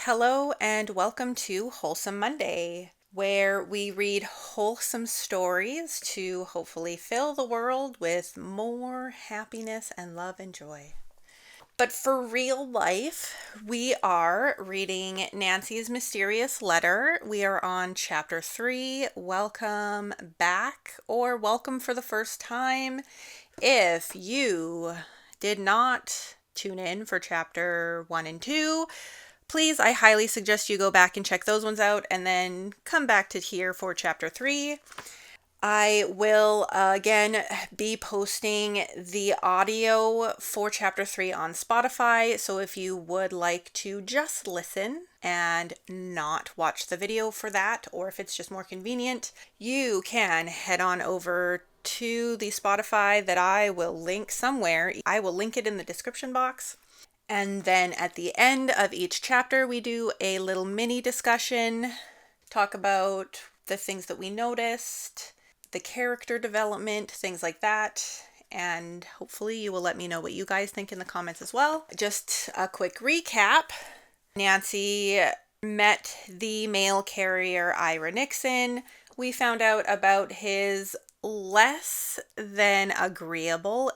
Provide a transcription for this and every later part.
Hello and welcome to Wholesome Monday, where we read wholesome stories to hopefully fill the world with more happiness and love and joy. But for real life, we are reading Nancy's Mysterious Letter. We are on chapter 3. Welcome back, or welcome for the first time. If you did not tune in for chapter 1 and 2, please, I highly suggest you go back and check those ones out and then come back to here for chapter 3. I will again be posting the audio for chapter 3 on Spotify. So if you would like to just listen and not watch the video for that, or if it's just more convenient, you can head on over to the Spotify that I will link somewhere. I will link it in the description box. And then at the end of each chapter, we do a little mini discussion, talk about the things that we noticed, the character development, things like that. And hopefully you will let me know what you guys think in the comments as well. Just a quick recap. Nancy met the mail carrier Ira Nixon. We found out about his less than agreeable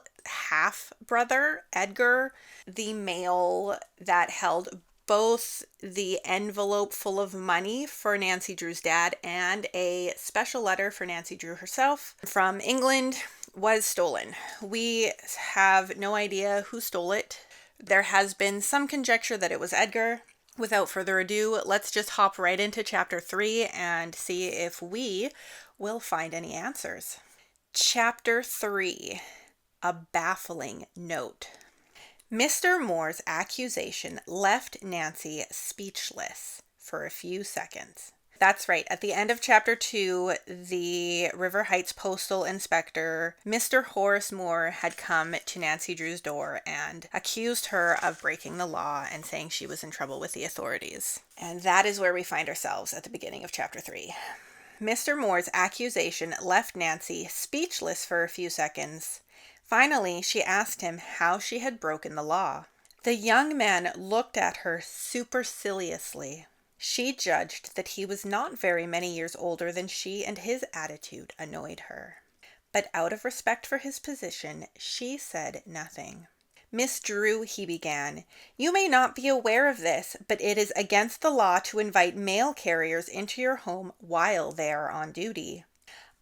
half-brother, Edgar, the mail that held both the envelope full of money for Nancy Drew's dad and a special letter for Nancy Drew herself from England was stolen. We have no idea who stole it. There has been some conjecture that it was Edgar. Without further ado, let's just hop right into chapter 3 and see if we will find any answers. Chapter 3. A baffling note. Mr. Moore's accusation left Nancy speechless for a few seconds. That's right. At the end of chapter 2, the River Heights postal inspector, Mr. Horace Moore, had come to Nancy Drew's door and accused her of breaking the law and saying she was in trouble with the authorities. And that is where we find ourselves at the beginning of chapter 3. Mr. Moore's accusation left Nancy speechless for a few seconds. Finally, she asked him how she had broken the law. The young man looked at her superciliously. She judged that he was not very many years older than she, and his attitude annoyed her. But out of respect for his position, she said nothing. "Miss Drew," he began, "you may not be aware of this, but it is against the law to invite mail carriers into your home while they are on duty."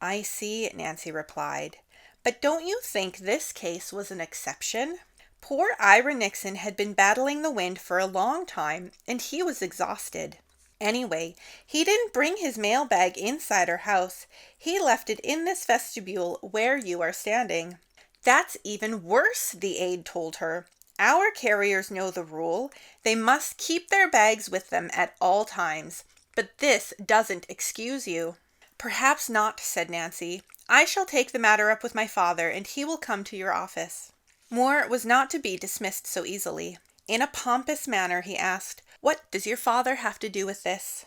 "I see," Nancy replied. "But don't you think this case was an exception? Poor Ira Nixon had been battling the wind for a long time, and he was exhausted. Anyway, he didn't bring his mailbag inside our house. He left it in this vestibule where you are standing." "That's even worse," the aide told her. "Our carriers know the rule. They must keep their bags with them at all times. But this doesn't excuse you." "Perhaps not," said Nancy. "I shall take the matter up with my father, and he will come to your office." Moore was not to be dismissed so easily. In a pompous manner, he asked, "What does your father have to do with this?"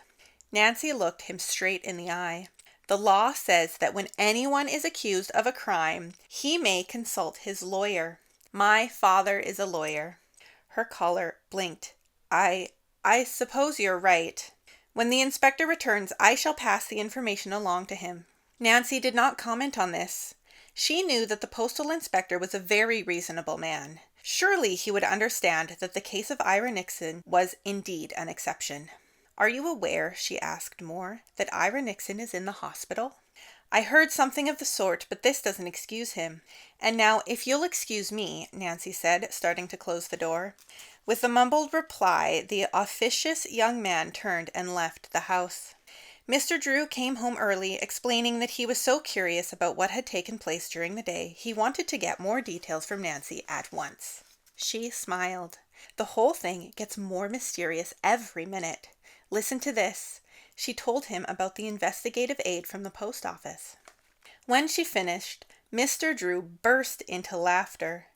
Nancy looked him straight in the eye. "The law says that when anyone is accused of a crime, he may consult his lawyer. My father is a lawyer." Her color blinked. I suppose you're right. When the inspector returns, I shall pass the information along to him." Nancy did not comment on this. She knew that the postal inspector was a very reasonable man. Surely he would understand that the case of Ira Nixon was indeed an exception. "Are you aware," she asked Moore, "that Ira Nixon is in the hospital?" "I heard something of the sort, but this doesn't excuse him. And now, if you'll excuse me," Nancy said, starting to close the door. With a mumbled reply, the officious young man turned and left the house. Mr. Drew came home early, explaining that he was so curious about what had taken place during the day, he wanted to get more details from Nancy at once. She smiled. "The whole thing gets more mysterious every minute. Listen to this." She told him about the investigative aide from the post office. When she finished, Mr. Drew burst into laughter.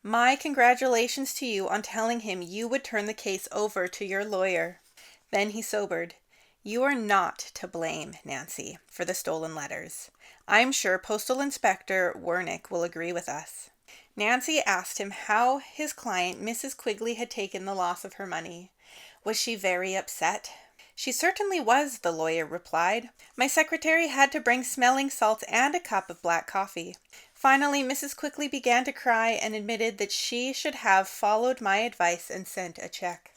"My congratulations to you on telling him you would turn the case over to your lawyer." Then he sobered. "You are not to blame, Nancy, for the stolen letters. I'm sure Postal Inspector Wernick will agree with us." Nancy asked him how his client, Mrs. Quigley, had taken the loss of her money. Was she very upset? She certainly was, the lawyer replied. My secretary had to bring smelling salts and a cup of black coffee. Finally, Mrs. Quickly began to cry and admitted that she should have followed my advice and sent a check.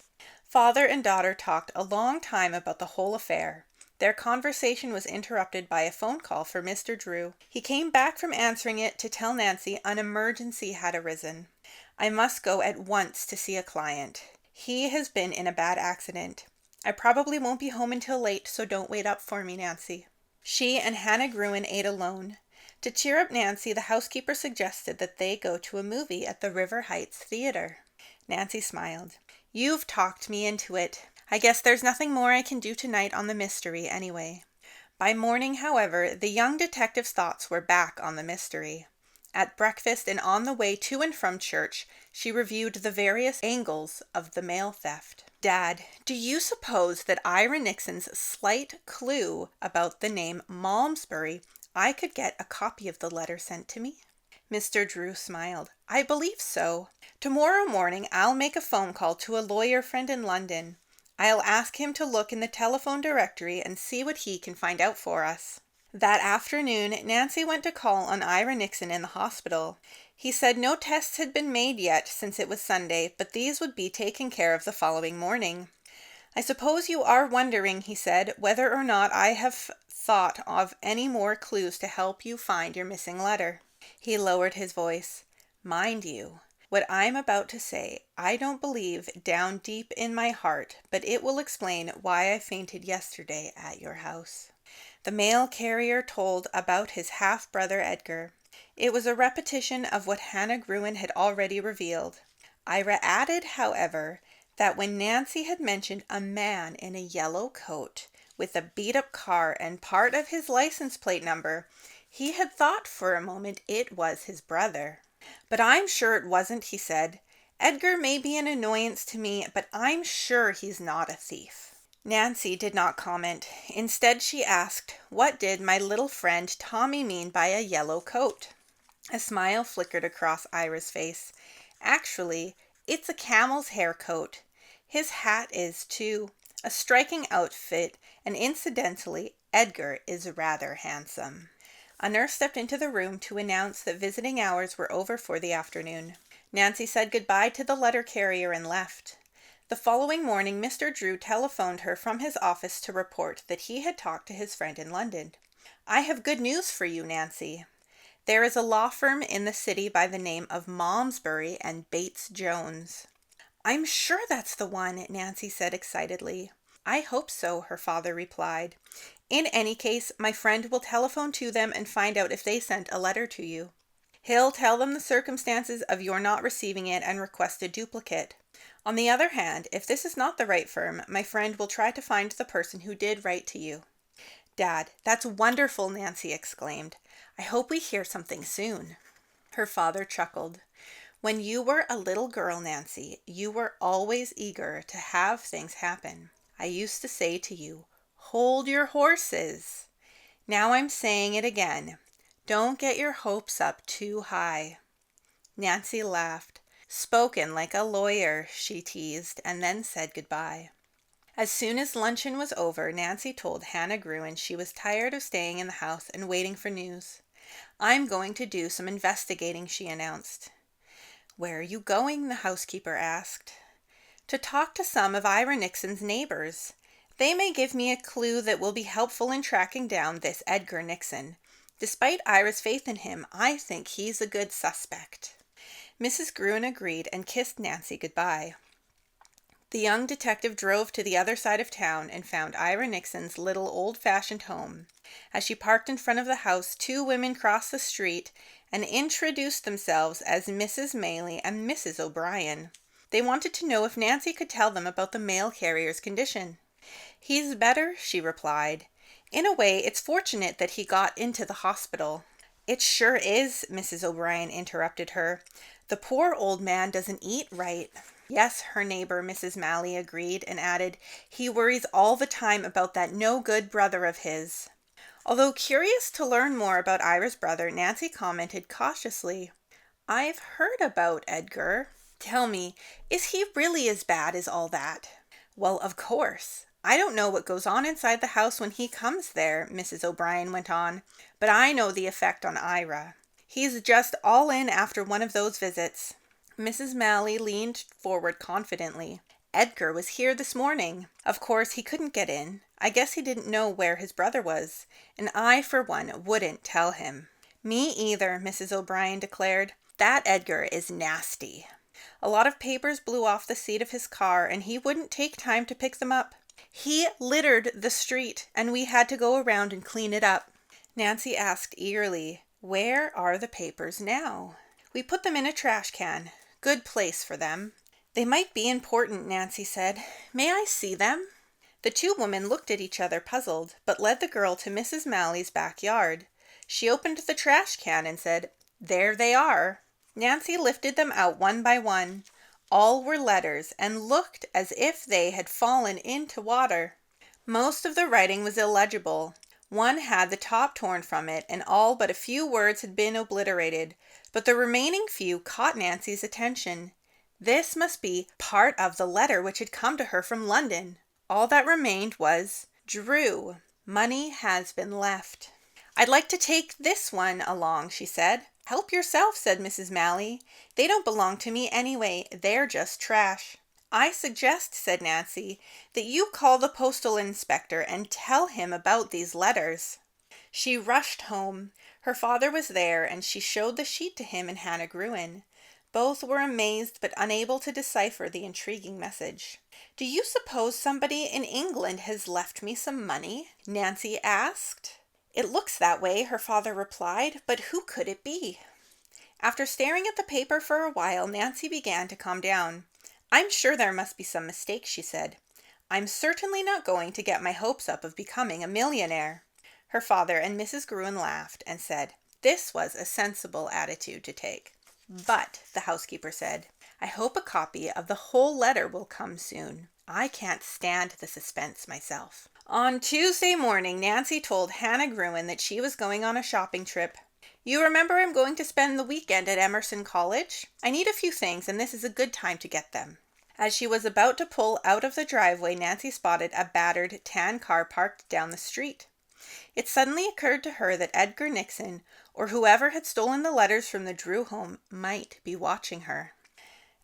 Father and daughter talked a long time about the whole affair. Their conversation was interrupted by a phone call for Mr. Drew. He came back from answering it to tell Nancy an emergency had arisen. I must go at once to see a client. He has been in a bad accident. I probably won't be home until late, so don't wait up for me, Nancy. She and Hannah Gruen ate alone. To cheer up Nancy, the housekeeper suggested that they go to a movie at the River Heights Theater. Nancy smiled. You've talked me into it. I guess there's nothing more I can do tonight on the mystery anyway. By morning, however, the young detective's thoughts were back on the mystery. At breakfast and on the way to and from church, she reviewed the various angles of the mail theft. Dad, do you suppose that Ira Nixon's slight clue about the name Malmesbury, I could get a copy of the letter sent to me? Mr. Drew smiled. I believe so. Tomorrow morning I'll make a phone call to a lawyer friend in London. I'll ask him to look in the telephone directory and see what he can find out for us. That afternoon, Nancy went to call on Ira Nixon in the hospital. He said no tests had been made yet since it was Sunday, but these would be taken care of the following morning. I suppose you are wondering, he said, whether or not I have thought of any more clues to help you find your missing letter. He lowered his voice. Mind you, what I'm about to say, I don't believe down deep in my heart, but it will explain why I fainted yesterday at your house. The mail carrier told about his half-brother Edgar. It was a repetition of what Hannah Gruen had already revealed. Ira added, however, that when Nancy had mentioned a man in a yellow coat with a beat-up car and part of his license plate number, he had thought for a moment it was his brother. But I'm sure it wasn't, he said. Edgar may be an annoyance to me, but I'm sure he's not a thief. Nancy did not comment. Instead, she asked, what did my little friend Tommy mean by a yellow coat? A smile flickered across Ira's face. Actually, it's a camel's hair coat. His hat is, too. A striking outfit, and incidentally, Edgar is rather handsome. A nurse stepped into the room to announce that visiting hours were over for the afternoon. Nancy said goodbye to the letter carrier and left. The following morning, Mr. Drew telephoned her from his office to report that he had talked to his friend in London. I have good news for you, Nancy. There is a law firm in the city by the name of Malmesbury and Bates Jones. I'm sure that's the one, Nancy said excitedly. I hope so, her father replied. In any case, my friend will telephone to them and find out if they sent a letter to you. He'll tell them the circumstances of your not receiving it and request a duplicate. On the other hand, if this is not the right firm, my friend will try to find the person who did write to you. Dad, that's wonderful, Nancy exclaimed. I hope we hear something soon. Her father chuckled. When you were a little girl, Nancy, you were always eager to have things happen. I used to say to you, hold your horses. Now I'm saying it again. Don't get your hopes up too high. Nancy laughed. Spoken like a lawyer, she teased, and then said goodbye. As soon as luncheon was over, Nancy told Hannah Gruen she was tired of staying in the house and waiting for news. I'm going to do some investigating, she announced. Where are you going? The housekeeper asked. To talk to some of Ira Nixon's neighbors. They may give me a clue that will be helpful in tracking down this Edgar Nixon. Despite Ira's faith in him, I think he's a good suspect. Mrs. Gruen agreed and kissed Nancy goodbye. The young detective drove to the other side of town and found Ira Nixon's little old-fashioned home. As she parked in front of the house, two women crossed the street and introduced themselves as Mrs. Maley and Mrs. O'Brien. They wanted to know if Nancy could tell them about the mail carrier's condition. He's better, she replied. In a way, it's fortunate that he got into the hospital. It sure is, Mrs. O'Brien interrupted her. The poor old man doesn't eat right. Yes, her neighbor, Mrs. Maley, agreed and added, he worries all the time about that no-good brother of his. Although curious to learn more about Ira's brother, Nancy commented cautiously, I've heard about Edgar. Tell me, is he really as bad as all that? Well, of course. I don't know what goes on inside the house when he comes there, Mrs. O'Brien went on, but I know the effect on Ira. He's just all in after one of those visits. Mrs. Malley leaned forward confidently. Edgar was here this morning. Of course, he couldn't get in. I guess he didn't know where his brother was, and I, for one, wouldn't tell him. Me either, Mrs. O'Brien declared. That Edgar is nasty. A lot of papers blew off the seat of his car, and he wouldn't take time to pick them up. He littered the street, and we had to go around and clean it up. Nancy asked eagerly, "Where are the papers now?" "We put them in a trash can. Good place for them." "They might be important," Nancy said. "May I see them?" The two women looked at each other puzzled, but led the girl to Mrs. Malley's backyard. She opened the trash can and said, "There they are." Nancy lifted them out one by one. All were letters and looked as if they had fallen into water. Most of the writing was illegible. One had the top torn from it, and all but a few words had been obliterated, but the remaining few caught Nancy's attention. This must be part of the letter which had come to her from London. All that remained was, "Drew, money has been left." "I'd like to take this one along," she said. "Help yourself," said Mrs. Malley. "They don't belong to me anyway. They're just trash." "I suggest," said Nancy, "that you call the postal inspector and tell him about these letters." She rushed home. Her father was there, and she showed the sheet to him and Hannah Gruen. Both were amazed but unable to decipher the intriguing message. "Do you suppose somebody in England has left me some money?" Nancy asked. "It looks that way," her father replied, "but who could it be?" After staring at the paper for a while, Nancy began to calm down. "I'm sure there must be some mistake," she said. "I'm certainly not going to get my hopes up of becoming a millionaire." Her father and Mrs. Gruen laughed and said this was a sensible attitude to take. "But," the housekeeper said, "I hope a copy of the whole letter will come soon. I can't stand the suspense myself." On Tuesday morning, Nancy told Hannah Gruen that she was going on a shopping trip. "You remember I'm going to spend the weekend at Emerson College? I need a few things, and this is a good time to get them." As she was about to pull out of the driveway, Nancy spotted a battered tan car parked down the street. It suddenly occurred to her that Edgar Nixon, or whoever had stolen the letters from the Drew home, might be watching her.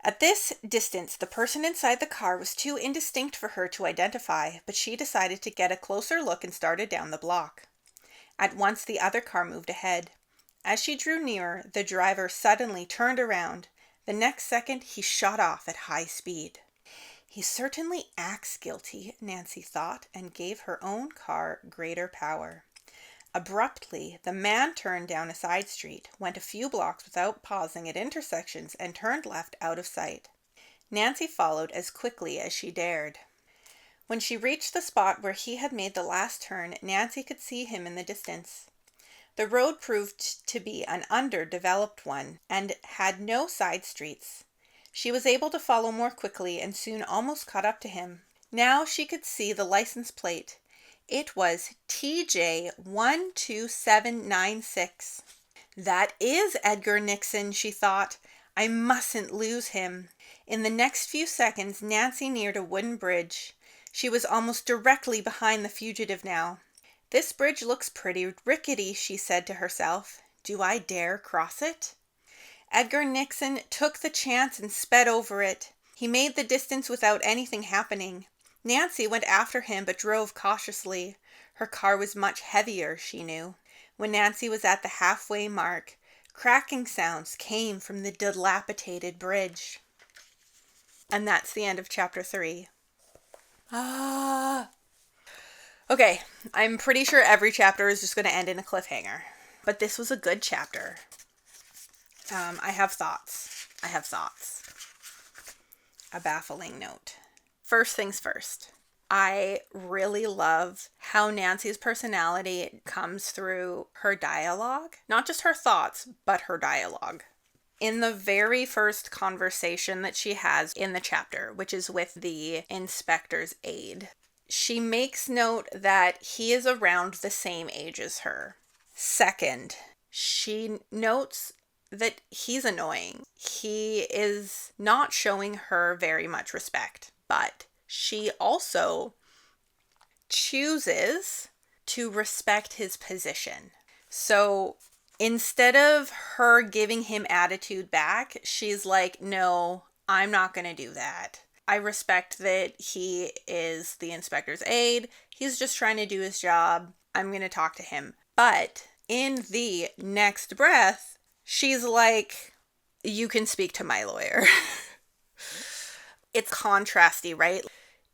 At this distance, the person inside the car was too indistinct for her to identify, but she decided to get a closer look and started down the block. At once, the other car moved ahead. As she drew nearer, the driver suddenly turned around. The next second, he shot off at high speed. He certainly acts guilty, Nancy thought, and gave her own car greater power. Abruptly, the man turned down a side street, went a few blocks without pausing at intersections, and turned left out of sight. Nancy followed as quickly as she dared. When she reached the spot where he had made the last turn, Nancy could see him in the distance. The road proved to be an underdeveloped one, and had no side streets. She was able to follow more quickly and soon almost caught up to him. Now she could see the license plate. It was TJ12796. "That is Edgar Nixon," she thought. "I mustn't lose him." In the next few seconds, Nancy neared a wooden bridge. She was almost directly behind the fugitive now. "This bridge looks pretty rickety," she said to herself. "Do I dare cross it?" Edgar Nixon took the chance and sped over it. He made the distance without anything happening. Nancy went after him but drove cautiously. Her car was much heavier, she knew. When Nancy was at the halfway mark, cracking sounds came from the dilapidated bridge. And that's the end of chapter 3. Okay, I'm pretty sure every chapter is just going to end in a cliffhanger. But this was a good chapter. I have thoughts. A baffling note. First things first. I really love how Nancy's personality comes through her dialogue. Not just her thoughts, but her dialogue. In the very first conversation that she has in the chapter, which is with the inspector's aide, she makes note that he is around the same age as her. Second, she notes that he's annoying. He is not showing her very much respect, but she also chooses to respect his position. So instead of her giving him attitude back, she's like, no, I'm not going to do that. I respect that he is the inspector's aide. He's just trying to do his job. I'm going to talk to him. But in the next breath, she's like, you can speak to my lawyer. It's contrasty, right?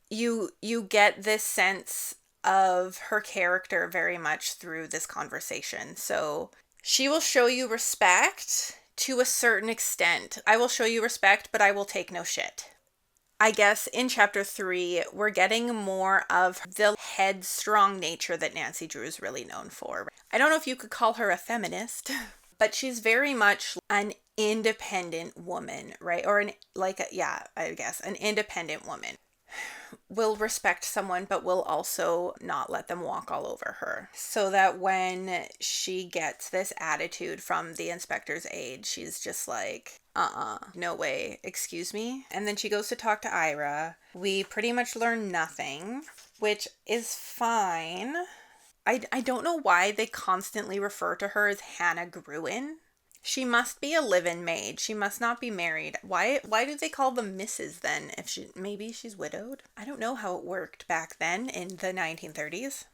You get this sense of her character very much through this conversation. So she will show you respect to a certain extent. I will show you respect, but I will take no shit. I guess in chapter 3, we're getting more of the headstrong nature that Nancy Drew is really known for. I don't know if you could call her a feminist, but she's very much an independent woman, right? Or I guess an independent woman. Will respect someone, but will also not let them walk all over her. So that when she gets this attitude from the inspector's aide, she's just like, no way, excuse me. And then she goes to talk to Ira. We pretty much learn nothing, which is fine. I don't know why they constantly refer to her as Hannah Gruen. She must be a live-in maid. She must not be married. Why do they call them Mrs. then? Maybe she's widowed? I don't know how it worked back then in the 1930s.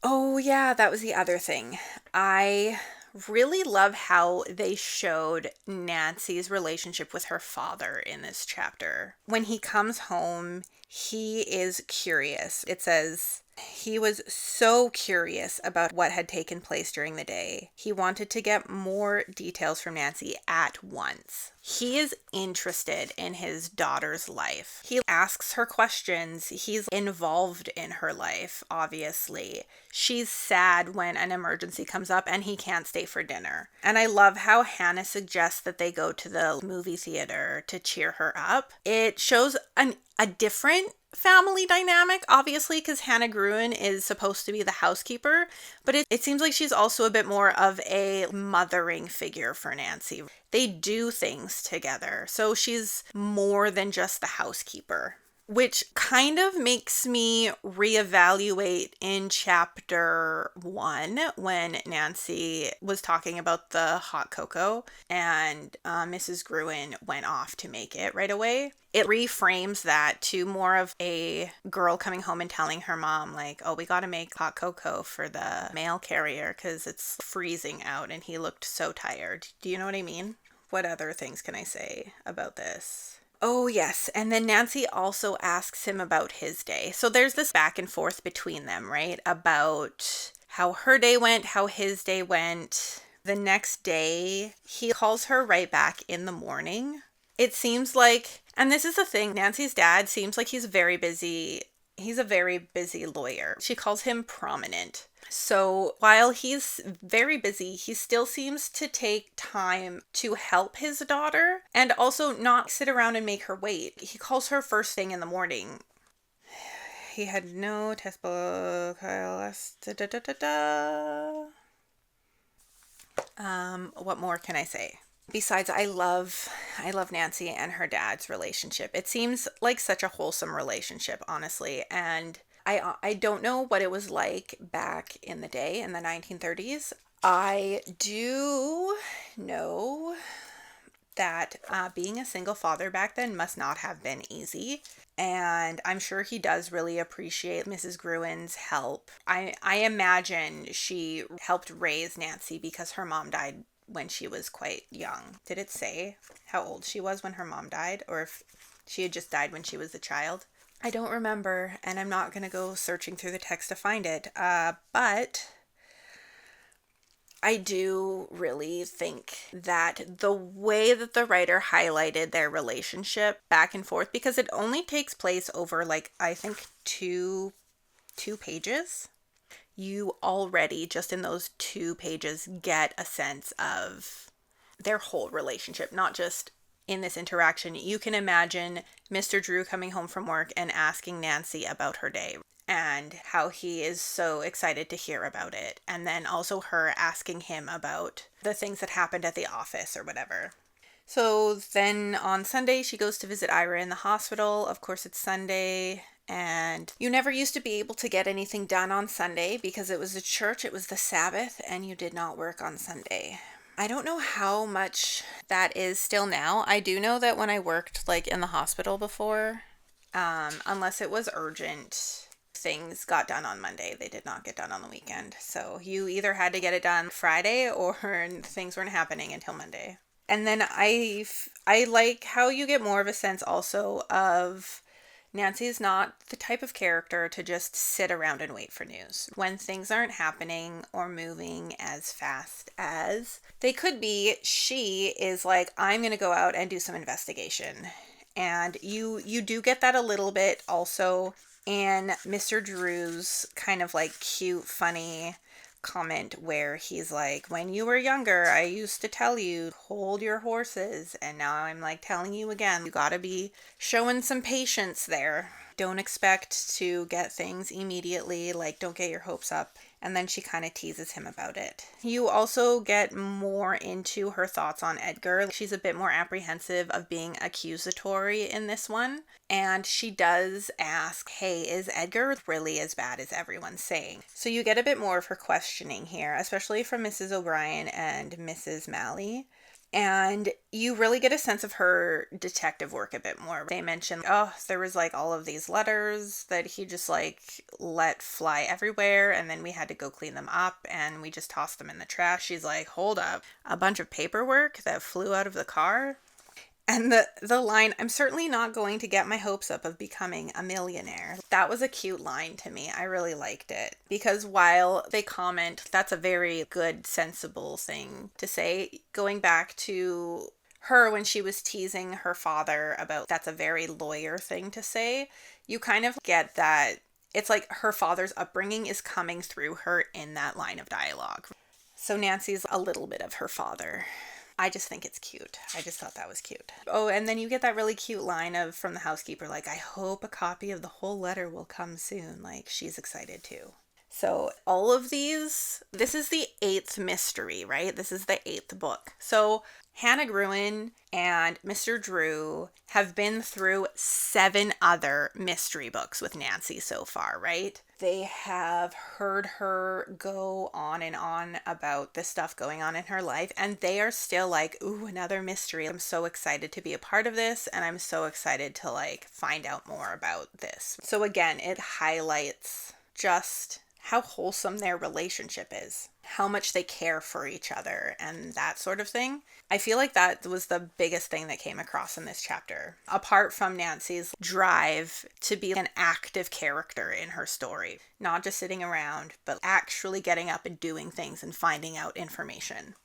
Oh yeah, that was the other thing. I really love how they showed Nancy's relationship with her father in this chapter. When he comes home, he is curious. It says, he was so curious about what had taken place during the day. He wanted to get more details from Nancy at once. He is interested in his daughter's life. He asks her questions. He's involved in her life, obviously. She's sad when an emergency comes up and he can't stay for dinner. And I love how Hannah suggests that they go to the movie theater to cheer her up. It shows a different family dynamic, obviously, because Hannah Gruen is supposed to be the housekeeper, but it seems like she's also a bit more of a mothering figure for Nancy. They do things together, so she's more than just the housekeeper, which kind of makes me reevaluate in chapter 1 when Nancy was talking about the hot cocoa and Mrs. Gruen went off to make it right away. It reframes that to more of a girl coming home and telling her mom, like, oh, we got to make hot cocoa for the mail carrier because it's freezing out and he looked so tired. Do you know what I mean? What other things can I say about this? Oh, yes. And then Nancy also asks him about his day. So there's this back and forth between them, right? About how her day went, how his day went. The next day, he calls her right back in the morning. It seems like, and this is the thing, Nancy's dad seems like he's very busy. He's a very busy lawyer. She calls him prominent. So while he's very busy, he still seems to take time to help his daughter and also not sit around and make her wait. He calls her first thing in the morning. He had no test book. What more can I say? Besides, I love Nancy and her dad's relationship. It seems like such a wholesome relationship, honestly. And I don't know what it was like back in the day in the 1930s. I do know that being a single father back then must not have been easy. And I'm sure he does really appreciate Mrs. Gruen's help. I imagine she helped raise Nancy because her mom died when she was quite young. Did it say how old she was when her mom died? Or if she had just died when she was a child? I don't remember, and I'm not going to go searching through the text to find it. But I do really think that the way that the writer highlighted their relationship back and forth, because it only takes place over, like, I think two pages, you already, just in those 2 pages, get a sense of their whole relationship, not just in this interaction. You can imagine Mr. Drew coming home from work and asking Nancy about her day and how he is so excited to hear about it. And then also her asking him about the things that happened at the office or whatever. So then on Sunday, she goes to visit Ira in the hospital. Of course, it's Sunday. And you never used to be able to get anything done on Sunday because it was a church, it was the Sabbath, and you did not work on Sunday. I don't know how much that is still now. I do know that when I worked like in the hospital before, unless it was urgent, things got done on Monday. They did not get done on the weekend. So you either had to get it done Friday or things weren't happening until Monday. And then I like how you get more of a sense also of Nancy's not the type of character to just sit around and wait for news. When things aren't happening or moving as fast as they could be, she is like, I'm going to go out and do some investigation. And you do get that a little bit also in Mr. Drew's kind of like cute, funny comment where he's like, when you were younger, I used to tell you, hold your horses. And now I'm like telling you again, you gotta be showing some patience there. Don't expect to get things immediately. Like, don't get your hopes up. And then she kind of teases him about it. You also get more into her thoughts on Edgar. She's a bit more apprehensive of being accusatory in this one. And she does ask, hey, is Edgar really as bad as everyone's saying? So you get a bit more of her questioning here, especially from Mrs. O'Brien and Mrs. Malley. And you really get a sense of her detective work a bit more. They mention, oh, there was like all of these letters that he just like let fly everywhere. And then we had to go clean them up and we just tossed them in the trash. She's like, hold up, a bunch of paperwork that flew out of the car? And the line, I'm certainly not going to get my hopes up of becoming a millionaire. That was a cute line to me. I really liked it. Because while they comment, that's a very good, sensible thing to say. Going back to her when she was teasing her father about that's a very lawyer thing to say, you kind of get that it's like her father's upbringing is coming through her in that line of dialogue. So Nancy's a little bit of her father. I just think it's cute. I just thought that was cute. Oh, and then you get that really cute line from the housekeeper, like, I hope a copy of the whole letter will come soon. Like, she's excited too. So all of these, this is the 8th mystery, right? This is the 8th book. So Hannah Gruen and Mr. Drew have been through 7 other mystery books with Nancy so far, right? They have heard her go on and on about the stuff going on in her life, and they are still like, ooh, another mystery. I'm so excited to be a part of this, and I'm so excited to like find out more about this. So again, it highlights just how wholesome their relationship is, how much they care for each other, and that sort of thing. I feel like that was the biggest thing that came across in this chapter, apart from Nancy's drive to be an active character in her story, not just sitting around, but actually getting up and doing things and finding out information.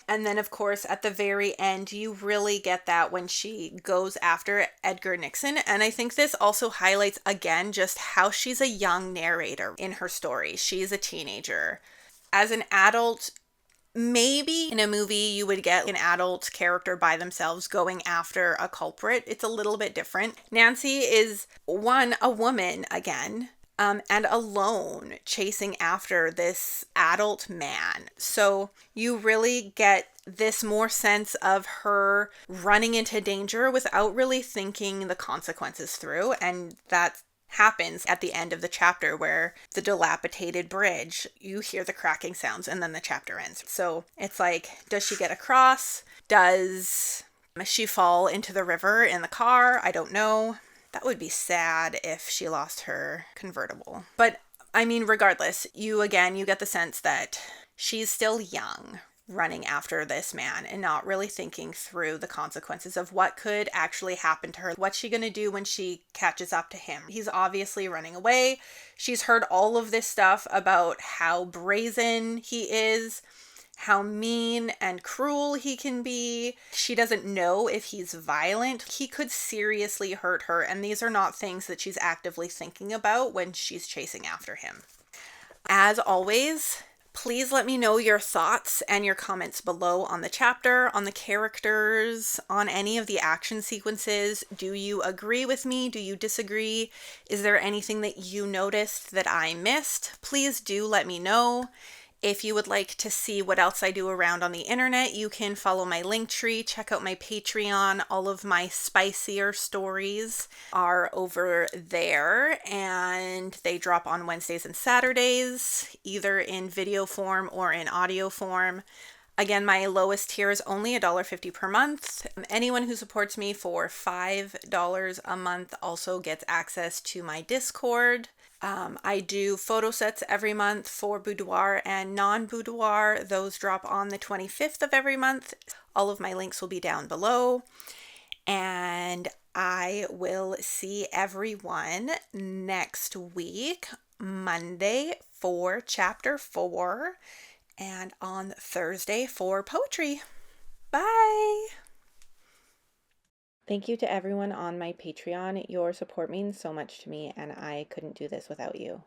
And then, of course, at the very end, you really get that when she goes after Edgar Nixon. And I think this also highlights, again, just how she's a young narrator in her story. She's a teenager. As an adult, maybe in a movie you would get an adult character by themselves going after a culprit. It's a little bit different. Nancy is, a woman again. And alone chasing after this adult man. So you really get this more sense of her running into danger without really thinking the consequences through. And that happens at the end of the chapter where the dilapidated bridge, you hear the cracking sounds and then the chapter ends. So it's like, does she get across? Does she fall into the river in the car? I don't know. That would be sad if she lost her convertible. But I mean, regardless, you get the sense that she's still young, running after this man and not really thinking through the consequences of what could actually happen to her. What's she going to do when she catches up to him? He's obviously running away. She's heard all of this stuff about how brazen he is, how mean and cruel he can be. She doesn't know if he's violent. He could seriously hurt her, and these are not things that she's actively thinking about when she's chasing after him. As always, please let me know your thoughts and your comments below on the chapter, on the characters, on any of the action sequences. Do you agree with me? Do you disagree? Is there anything that you noticed that I missed? Please do let me know. If you would like to see what else I do around on the internet, you can follow my Linktree, check out my Patreon. All of my spicier stories are over there, and they drop on Wednesdays and Saturdays, either in video form or in audio form. Again, my lowest tier is only $1.50 per month. Anyone who supports me for $5 a month also gets access to my Discord. I do photo sets every month for boudoir and non-boudoir. Those drop on the 25th of every month. All of my links will be down below. And I will see everyone next week, Monday for chapter 4, and on Thursday for poetry. Bye! Thank you to everyone on my Patreon. Your support means so much to me, and I couldn't do this without you.